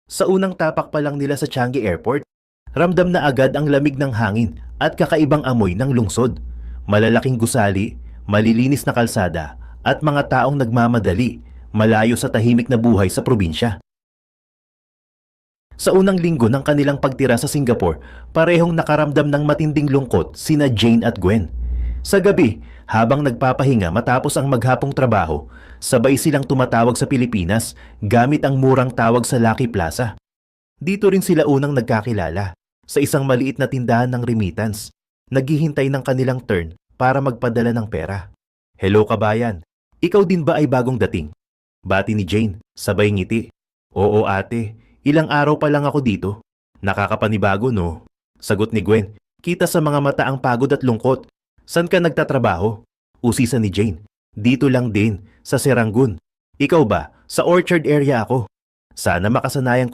Sa unang tapak pa lang nila sa Changi Airport, ramdam na agad ang lamig ng hangin at kakaibang amoy ng lungsod. Malalaking gusali, malilinis na kalsada, at mga taong nagmamadali, malayo sa tahimik na buhay sa probinsya. Sa unang linggo ng kanilang pagtira sa Singapore, parehong nakaramdam ng matinding lungkot sina Jane at Gwen. Sa gabi, habang nagpapahinga matapos ang maghapong trabaho, sabay silang tumatawag sa Pilipinas gamit ang murang tawag sa Lucky Plaza. Dito rin sila unang nagkakilala, sa isang maliit na tindahan ng remittance, naghihintay ng kanilang turn para magpadala ng pera. "Hello kabayan, ikaw din ba ay bagong dating?" Bati ni Jane, sabay ngiti. "Oo ate, ilang araw pa lang ako dito." "Nakakapanibago no?" Sagot ni Gwen, kita sa mga mata ang pagod at lungkot. "San ka nagtatrabaho?" Usisa ni Jane. "Dito lang din, sa Serangoon." "Ikaw ba? Sa Orchard area ako." "Sana makasanayan